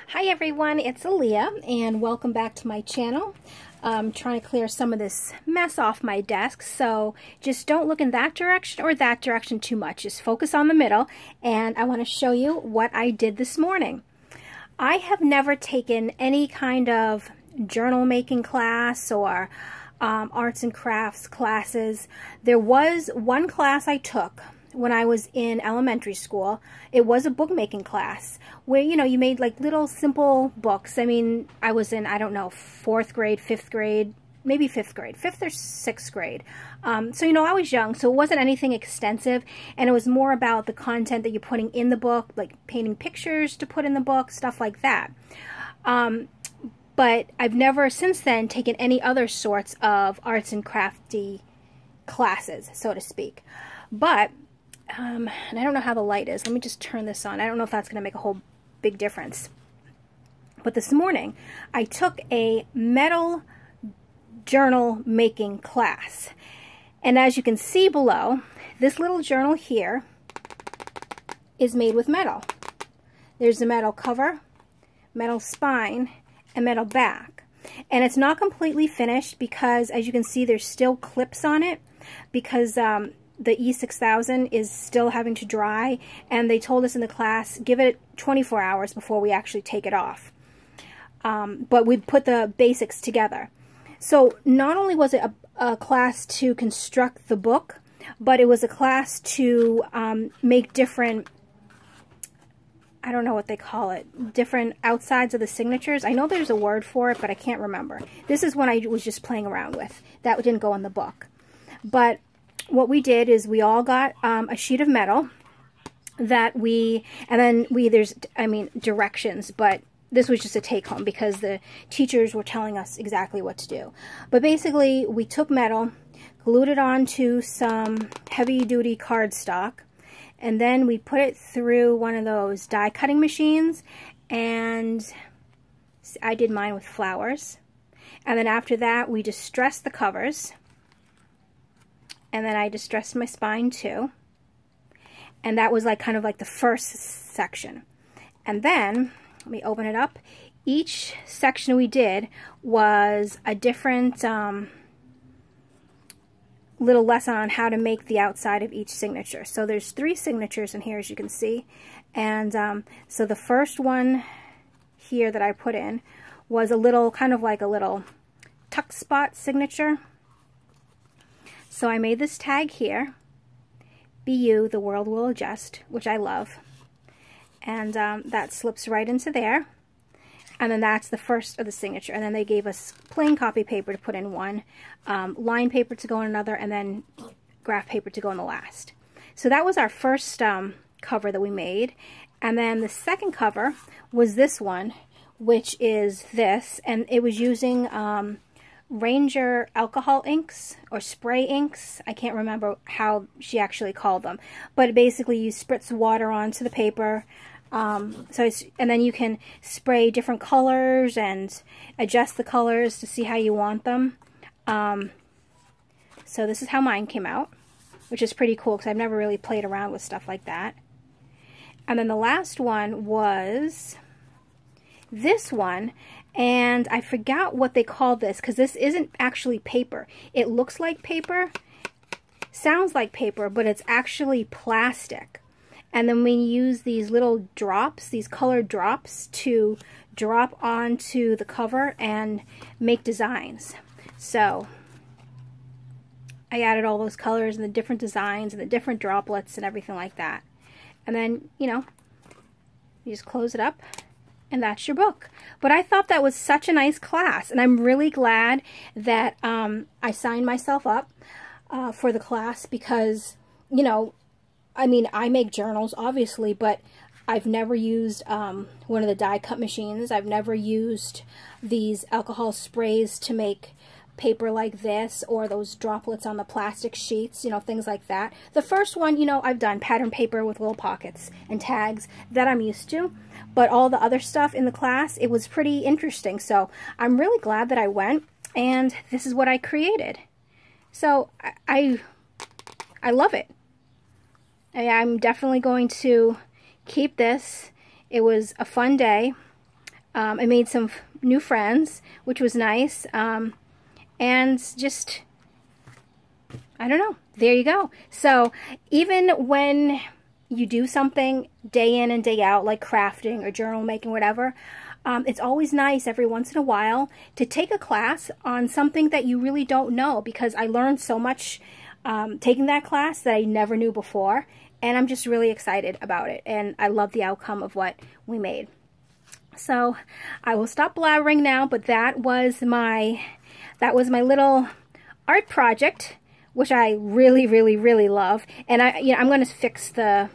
Hi everyone, it's Alia and welcome back to my channel. I'm trying to clear some of this mess off my desk, so just don't look in that direction or that direction too much. Just focus on the middle, and I want to show you what I did this morning. I have never taken any kind of journal making class or arts and crafts classes. There was one class I took when I was in elementary school. It was a bookmaking class where, you made like little simple books. I mean, I was in, I don't know, 4th grade, 5th grade, maybe 5th grade, 5th or 6th grade. So, I was young, so it wasn't anything extensive, and it was more about the content that you're putting in the book, like painting pictures to put in the book, stuff like that. But I've never since then taken any other sorts of arts and crafty classes, so to speak. But and I don't know how the light is. Let me just turn this on. I don't know if that's going to make a whole big difference. But this morning, I took a metal journal making class. And as you can see below, this little journal here is made with metal. There's a metal cover, metal spine, and metal back. And it's not completely finished because, as you can see, there's still clips on it because the E6000 is still having to dry, and they told us in the class, give it 24 hours before we actually take it off. But we put the basics together. So not only was it a class to construct the book, but it was a class to make different, I don't know what they call it, different outsides of the signatures. I know there's a word for it, but I can't remember. This is one I was just playing around with. That didn't go in the book. But what we did is we all got a sheet of metal that there's directions, but this was just a take-home because the teachers were telling us exactly what to do. But basically, we took metal, glued it onto some heavy-duty cardstock, and then we put it through one of those die-cutting machines, and I did mine with flowers. And then after that, we distressed the covers. And then I distressed my spine too. And that was kind of like the first section. And then, let me open it up. Each section we did was a different little lesson on how to make the outside of each signature. So there's 3 signatures in here, as you can see. And so the first one here that I put in was a little, kind of like a little tuck spot signature. So I made this tag here, "Be you, the world will adjust," which I love. And that slips right into there. And then that's the first of the signature. And then they gave us plain copy paper to put in one, line paper to go in another, and then graph paper to go in the last. So that was our first cover that we made. And then the second cover was this one, which is this. And it was using Ranger alcohol inks or spray inks. I can't remember how she actually called them, but basically you spritz water onto the paper, and then you can spray different colors and adjust the colors to see how you want them. So this is how mine came out, which is pretty cool because I've never really played around with stuff like that. And then the last one was this one, and I forgot what they call this because this isn't actually paper. It looks like paper, sounds like paper, but it's actually plastic. And then we use these little drops, these colored drops, to drop onto the cover and make designs. So I added all those colors and the different designs and the different droplets and everything like that. And then, you just close it up, and that's your book. But I thought that was such a nice class, and I'm really glad that I signed myself up for the class because, I make journals, obviously, but I've never used one of the die-cut machines. I've never used these alcohol sprays to make paper like this, or those droplets on the plastic sheets, things like that. The first one, I've done pattern paper with little pockets and tags that I'm used to, but all the other stuff in the class, it was pretty interesting. So I'm really glad that I went, and this is what I created. So I love it. I'm definitely going to keep this. It was a fun day. I made some new friends, which was nice. And just, I don't know, there you go. So even when you do something day in and day out, like crafting or journal making, whatever, it's always nice every once in a while to take a class on something that you really don't know, because I learned so much taking that class that I never knew before, and I'm just really excited about it, and I love the outcome of what we made. So I will stop blabbering now, but that was my little art project, which I really, really, really love. And I'm going to fix the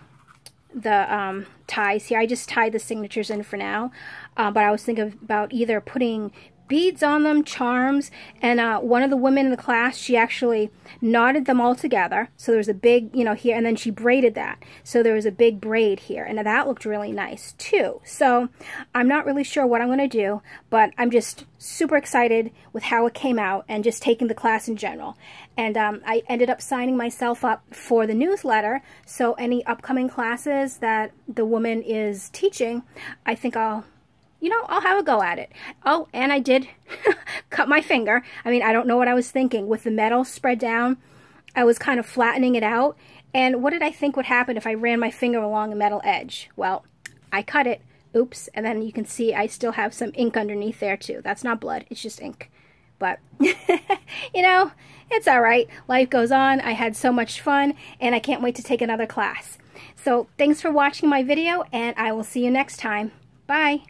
ties here. I just tied the signatures in for now, but I was thinking about either putting beads on them, charms, and one of the women in the class, she actually knotted them all together. So there was a big, here, and then she braided that. So there was a big braid here, and that looked really nice too. So I'm not really sure what I'm going to do, but I'm just super excited with how it came out and just taking the class in general. And I ended up signing myself up for the newsletter, so any upcoming classes that the woman is teaching, I think I'll have a go at it. Oh, and I did cut my finger. I mean, I don't know what I was thinking. With the metal spread down, I was kind of flattening it out. And what did I think would happen if I ran my finger along a metal edge? Well, I cut it. Oops. And then you can see I still have some ink underneath there too. That's not blood. It's just ink. But, it's all right. Life goes on. I had so much fun, and I can't wait to take another class. So thanks for watching my video, and I will see you next time. Bye.